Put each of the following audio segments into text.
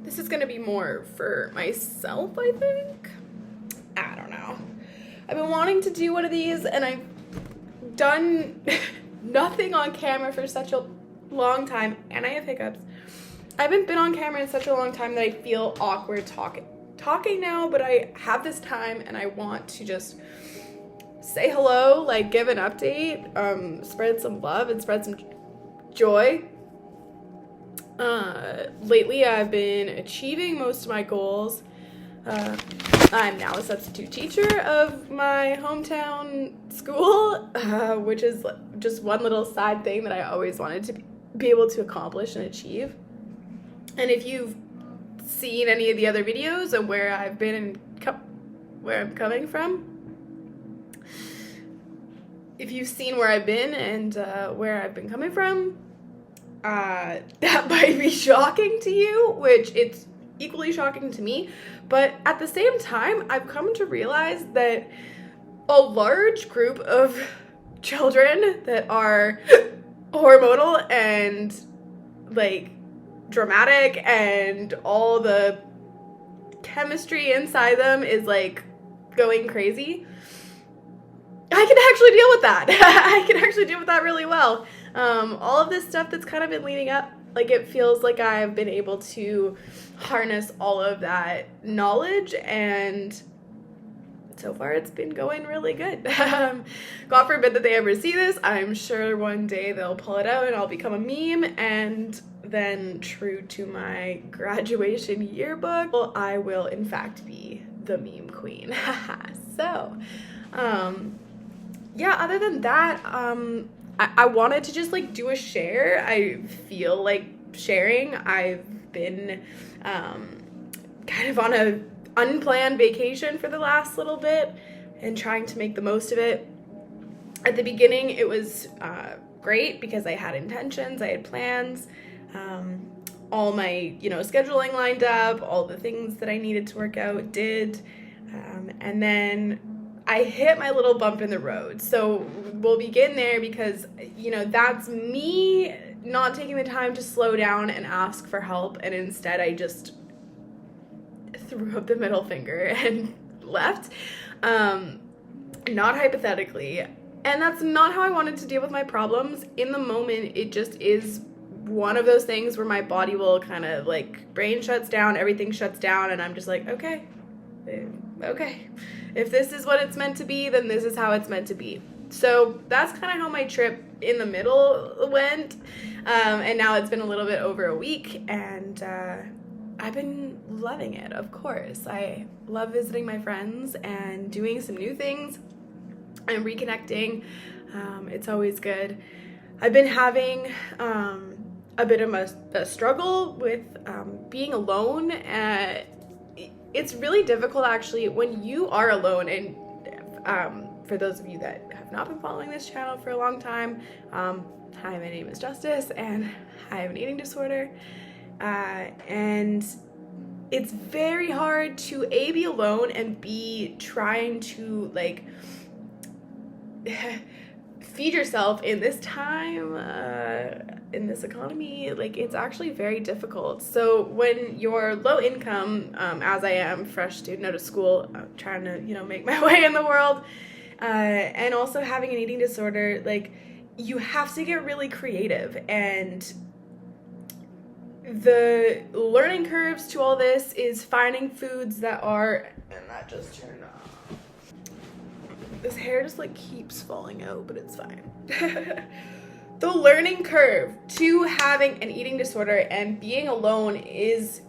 This is gonna be more for myself, I think. I don't know. I've been wanting to do one of these, and I've done nothing on camera for such a long time, and I have hiccups. I haven't been on camera in such a long time that I feel awkward talking now, but I have this time, and I want to just say hello, like give an update, spread some love and spread some joy. Lately I've been achieving most of my goals. I'm now a substitute teacher of my hometown school, which is just one little side thing that I always wanted to be able to accomplish and achieve. And if you've seen any of the other videos of where I've been and where I'm coming from, if you've seen where I've been and where I've been coming from, that might be shocking to you, which it's equally shocking to me. But at the same time, I've come to realize that a large group of children that are hormonal and like dramatic and all the chemistry inside them is like going crazy, I can actually deal with that. I can actually deal with that really well. All of this stuff that's kind of been leading up, like it feels like I've been able to harness all of that knowledge, and so far it's been going really good. God forbid that they ever see this. I'm sure one day they'll pull it out and I'll become a meme, and then true to my graduation yearbook, I will in fact be the meme queen. So, yeah, other than that, I wanted to just like do a share. I feel like sharing. I've been kind of on a unplanned vacation for the last little bit and trying to make the most of it. At the beginning, it was great because I had intentions, I had plans, all my, scheduling lined up, all the things that I needed to work out did, and then I hit my little bump in the road. So we'll begin there because, that's me not taking the time to slow down and ask for help, and instead I just threw up the middle finger and left. Not hypothetically. And that's not how I wanted to deal with my problems. In the moment, it just is one of those things where my body will kind of like, brain shuts down, everything shuts down, and I'm just like, okay. If this is what it's meant to be, then this is how it's meant to be. So that's kind of how my trip in the middle went. And now it's been a little bit over a week, and I've been loving it, of course. I love visiting my friends and doing some new things and reconnecting. It's always good. I've been having a bit of a struggle with being alone. It's really difficult, actually, when you are alone. And for those of you that have not been following this channel for a long time, hi, my name is Justus, and I have an eating disorder. And it's very hard to A, be alone, and B, trying to like feed yourself in this time, in this economy. Like, it's actually very difficult. So when you're low income, as I am, fresh student out of school, trying to, make my way in the world, and also having an eating disorder, like, you have to get really creative, and the learning curves to all this is finding foods that are, and that just turned off. This hair just like keeps falling out, but it's fine. The learning curve to having an eating disorder and being alone is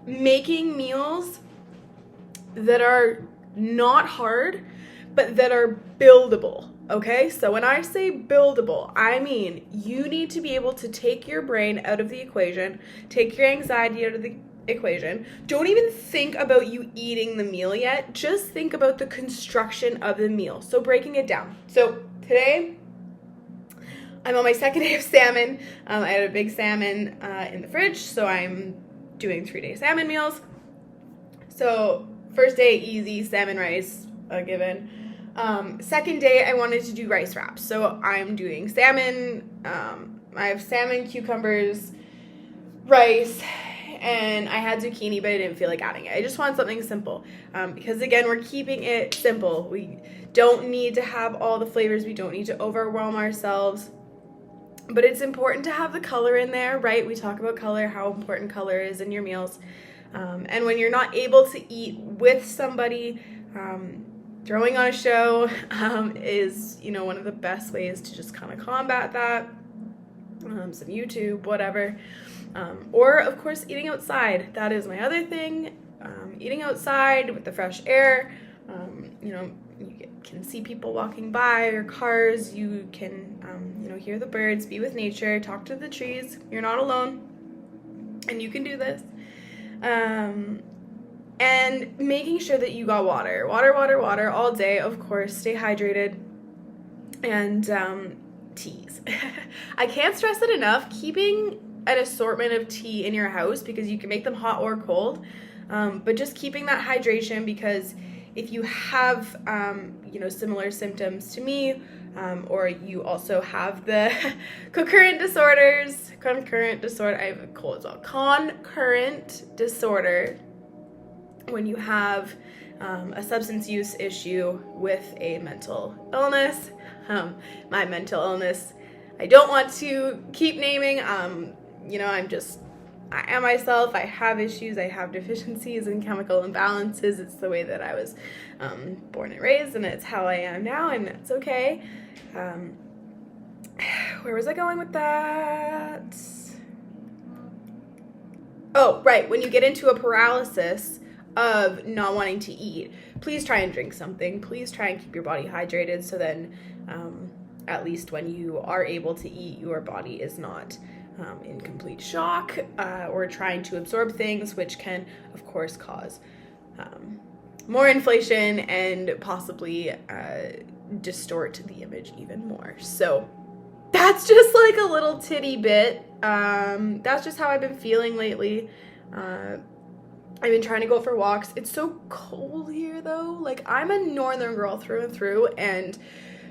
making meals that are not hard, but that are buildable. Okay, so when I say buildable, I mean you need to be able to take your brain out of the equation, take your anxiety out of the equation. Don't even think about you eating the meal yet. Just think about the construction of the meal. So breaking it down. So today, I'm on my second day of salmon. I had a big salmon in the fridge, so I'm doing 3-day salmon meals. So first day, easy, salmon rice, a given. Second day, I wanted to do rice wraps. So I'm doing salmon. I have salmon, cucumbers, rice, and I had zucchini, but I didn't feel like adding it. I just want something simple, because again, we're keeping it simple. We don't need to have all the flavors. We don't need to overwhelm ourselves, but it's important to have the color in there, right? We talk about color, how important color is in your meals, and when you're not able to eat with somebody, throwing on a show is, one of the best ways to just kind of combat that. Some YouTube, whatever. Or, of course, eating outside. That is my other thing. Eating outside with the fresh air. You can see people walking by, or cars. You can, hear the birds, be with nature, talk to the trees. You're not alone, and you can do this. And making sure that you got water all day, of course. Stay hydrated. And teas. I can't stress it enough. Keeping an assortment of tea in your house, because you can make them hot or cold. But just keeping that hydration, because if you have, similar symptoms to me, or you also have the concurrent disorder, I have a cold as well, concurrent disorder, when you have a substance use issue with a mental illness. My mental illness, I don't want to keep naming. I am myself. I have issues. I have deficiencies and chemical imbalances. It's the way that I was born and raised, and it's how I am now, and it's okay. Where was I going with that? Oh, right. When you get into a paralysis of not wanting to eat, please try and drink something. Please try and keep your body hydrated, so then at least when you are able to eat, your body is not in complete shock or trying to absorb things, which can, of course, cause more inflation and possibly distort the image even more. So that's just like a little titty bit. That's just how I've been feeling lately. I've been trying to go for walks. It's so cold here, though. Like, I'm a northern girl through and through, and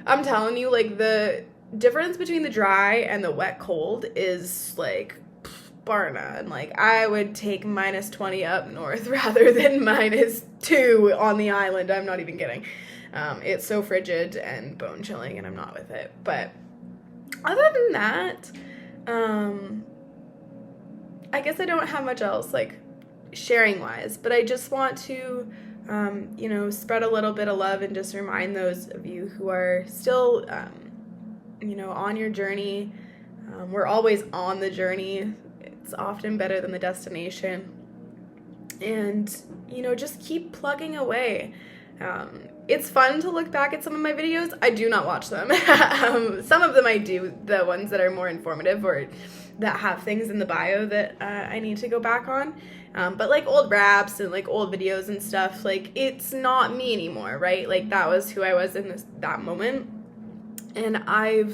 I'm telling you, like, the difference between the dry and the wet cold is, like, bar none. Like, I would take -20 up north rather than -2 on the island. I'm not even kidding. It's so frigid and bone chilling, and I'm not with it. But other than that, I guess I don't have much else, like, sharing wise, but I just want to spread a little bit of love and just remind those of you who are still on your journey. We're always on the journey. It's often better than the destination. And just keep plugging away. It's fun to look back at some of my videos. I do not watch them. Some of them I do, the ones that are more informative or that have things in the bio that I need to go back on. But like old raps and like old videos and stuff, like, it's not me anymore, right? Like, that was who I was in that moment. And I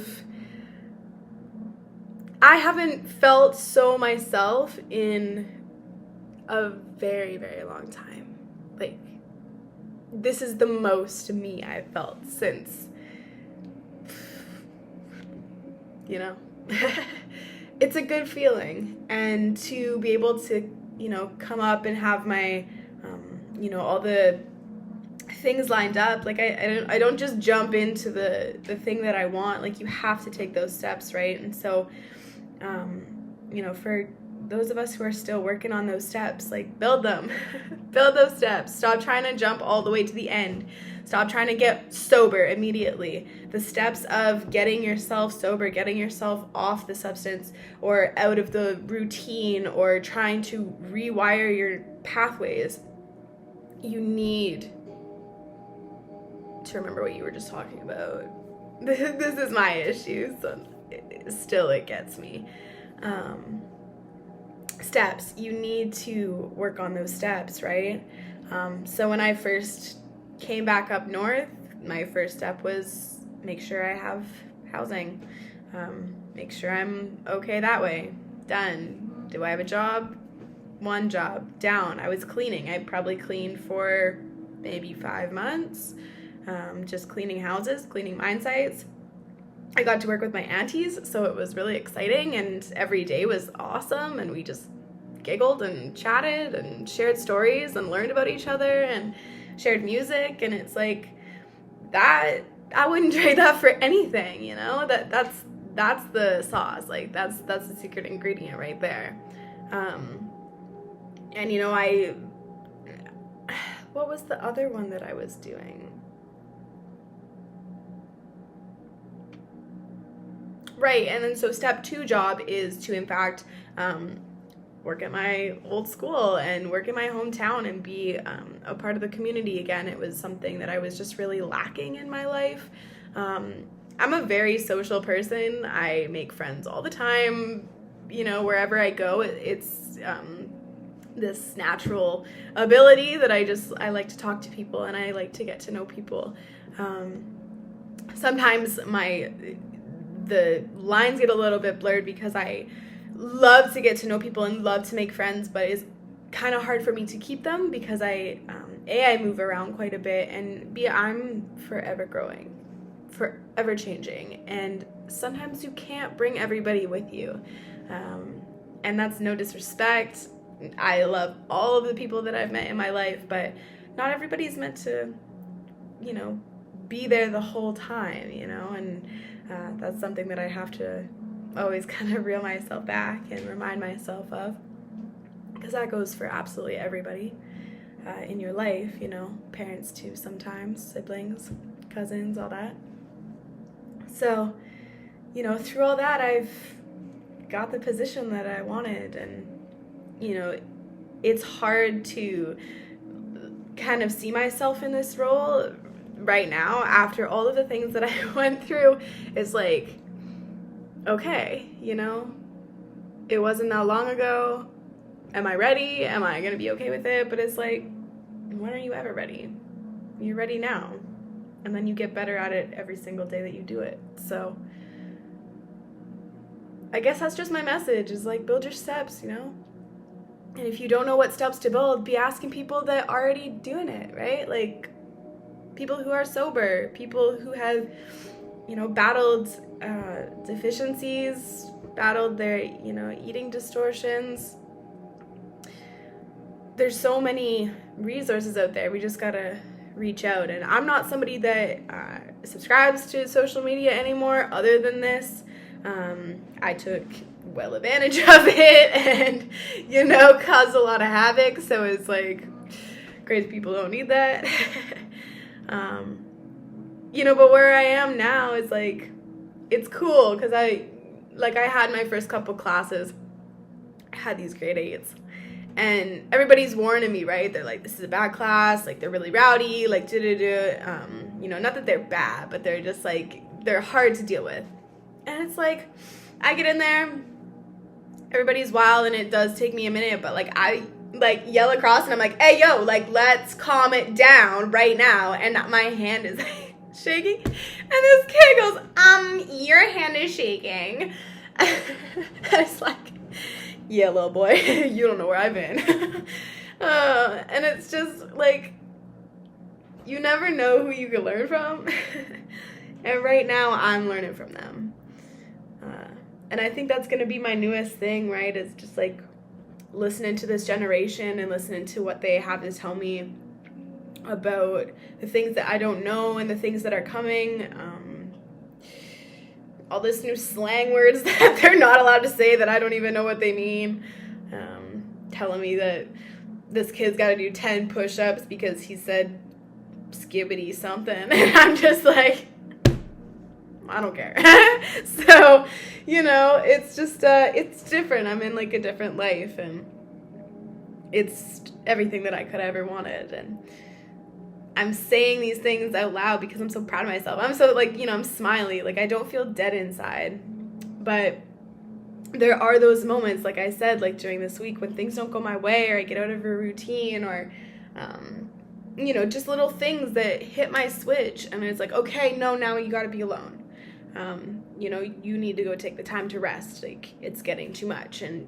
haven't felt so myself in a very, very long time. Like, this is the most me I've felt since, it's a good feeling. And to be able to, come up and have my, all the things lined up. Like, I don't just jump into the thing that I want. Like, you have to take those steps, right? And so, for those of us who are still working on those steps, like, build them. Build those steps. Stop trying to jump all the way to the end. Stop trying to get sober immediately. The steps of getting yourself sober, getting yourself off the substance or out of the routine, or trying to rewire your pathways, you need to remember what you were just talking about. This is my issue, so it gets me. Steps. You need to work on those steps, right? So when I first came back up north, my first step was make sure I have housing. Make sure I'm okay that way. Done. Do I have a job? One job. Down. I was cleaning. I probably cleaned for maybe 5 months. Just cleaning houses, cleaning mine sites. I got to work with my aunties, so it was really exciting, and every day was awesome, and we just giggled and chatted and shared stories and learned about each other and shared music, and it's like that, I wouldn't trade that for anything, you know? That's the sauce, like that's the secret ingredient right there. And you know, what was the other one that I was doing? Right, and then so step 2 job is to, in fact, work at my old school and work in my hometown and be a part of the community again. It was something that I was just really lacking in my life. I'm a very social person. I make friends all the time, you know, wherever I go. It's this natural ability that I like to talk to people, and I like to get to know people. Sometimes the lines get a little bit blurred because I love to get to know people and love to make friends, but it's kind of hard for me to keep them because I move around quite a bit, and B, I'm forever growing, forever changing, and sometimes you can't bring everybody with you, and that's no disrespect. I love all of the people that I've met in my life, but not everybody's meant to, you know, be there the whole time, you know, and that's something that I have to always kind of reel myself back and remind myself of, because that goes for absolutely everybody in your life, you know, parents too sometimes, siblings, cousins, all that. So, you know, through all that, I've got the position that I wanted, and, you know, it's hard to kind of see myself in this role right now after all of the things that I went through. It's like, okay, you know, it wasn't that long ago. Am I ready? Am I going to be okay with it? But it's like, when are you ever ready? You're ready now. And then you get better at it every single day that you do it. So I guess that's just my message, is like, build your steps, you know? And if you don't know what steps to build, be asking people that are already doing it, right? Like, people who are sober, people who have, you know, battled deficiencies, battled their, you know, eating distortions. There's so many resources out there. We just gotta reach out. And I'm not somebody that subscribes to social media anymore other than this. I took well advantage of it and, you know, caused a lot of havoc. So it's like, crazy people don't need that. You know, but where I am now is like, it's cool because I had my first couple classes, I had these grade 8s, and everybody's warning me, right? They're like, this is a bad class, like they're really rowdy, like you know, not that they're bad, but they're just like, they're hard to deal with. And it's like, I get in there, everybody's wild, and it does take me a minute, but like I like yell across and I'm like, hey yo, like let's calm it down right now, and my hand is like shaking, and this kid goes, your hand is shaking. It's like, yeah, little boy, you don't know where I've been. And it's just like, you never know who you can learn from. And right now I'm learning from them, and I think that's going to be my newest thing, right? Is just like listening to this generation and listening to what they have to tell me about the things that I don't know and the things that are coming. All this new slang words that they're not allowed to say that I don't even know what they mean. Telling me that this kid's got to do 10 push-ups because he said skibbity something. And I'm just like, I don't care. So, you know, it's just, it's different. I'm in like a different life, and it's everything that I could have ever wanted. And I'm saying these things out loud because I'm so proud of myself. I'm so like, you know, I'm smiley. Like, I don't feel dead inside. But there are those moments, like I said, like during this week when things don't go my way, or I get out of a routine, or, you know, just little things that hit my switch. And it's like, okay, no, now you got to be alone. You know, you need to go take the time to rest. Like, it's getting too much. And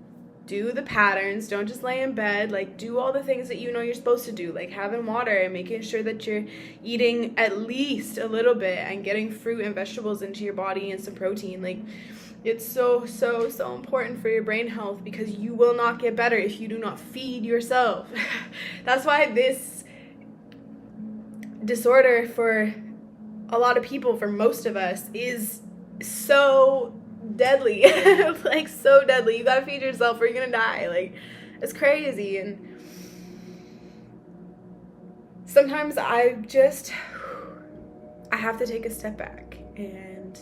do the patterns. Don't just lay in bed. Like, do all the things that you know you're supposed to do, like having water and making sure that you're eating at least a little bit and getting fruit and vegetables into your body and some protein. Like, it's so important for your brain health, because you will not get better if you do not feed yourself. That's why this disorder for a lot of people, for most of us, is so deadly. Like, so deadly. You gotta feed yourself or you're gonna die. Like, it's crazy. And sometimes I have to take a step back and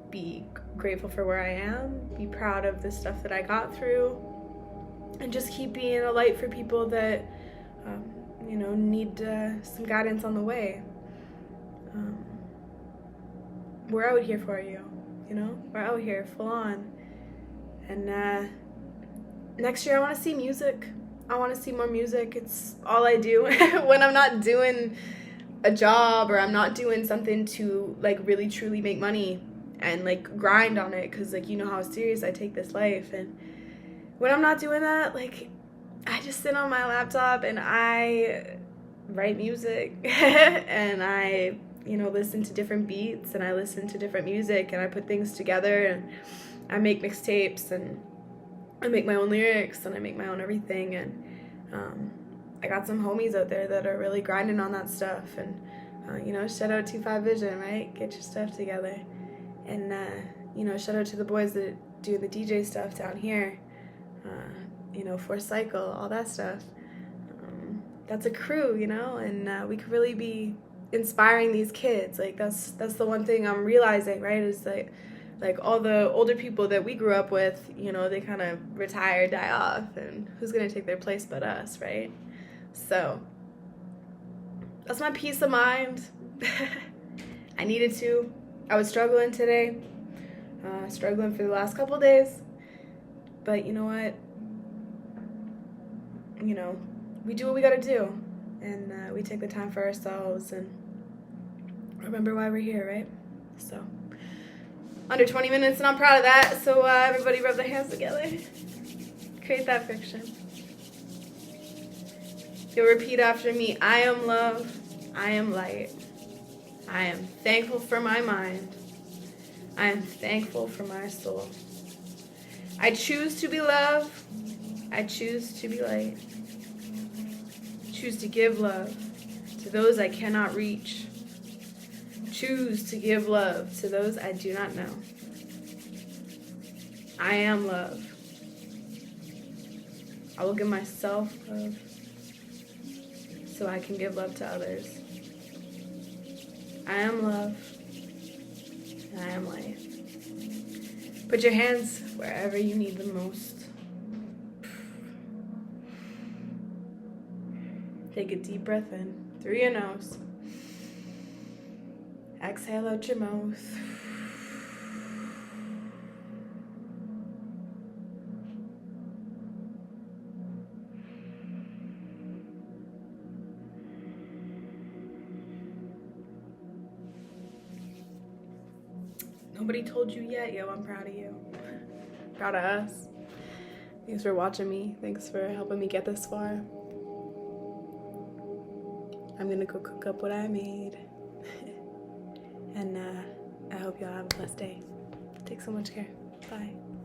be grateful for where I am, be proud of the stuff that I got through, and just keep being a light for people that need some guidance on the way. We're out here for you. We're out here full on. And next year I want to see music. I want to see more music. It's all I do. When I'm not doing a job, or I'm not doing something to like really truly make money and like grind on it, because like, you know how serious I take this life. And when I'm not doing that, like, I just sit on my laptop and I write music and I listen to different beats, and I listen to different music, and I put things together, and I make mixtapes, and I make my own lyrics, and I make my own everything. And I got some homies out there that are really grinding on that stuff. And shout out to 5 Vision, right? Get your stuff together. And shout out to the boys that do the DJ stuff down here. For Cycle, all that stuff. That's a crew, and we could really be inspiring these kids. Like, that's the one thing I'm realizing, right, is like all the older people that we grew up with, they kind of retire, die off, and who's gonna take their place but us, right? So that's my peace of mind. I needed to. I was struggling today, struggling for the last couple days, but you know what, we do what we gotta do, and we take the time for ourselves and remember why we're here, right? So, under 20 minutes, and I'm proud of that. So everybody rub their hands together. Create that fiction. You'll repeat after me. I am love. I am light. I am thankful for my mind. I am thankful for my soul. I choose to be love. I choose to be light. Choose to give love to those I cannot reach. Choose to give love to those I do not know. I am love. I will give myself love so I can give love to others. I am love, and I am light. Put your hands wherever you need them most. Take a deep breath in through your nose. Exhale out your mouth. Nobody told you yet, yo, I'm proud of you. Proud of us. Thanks for watching me. Thanks for helping me get this far. I'm gonna go cook up what I made. And I hope y'all have a blessed day. Take so much care. Bye.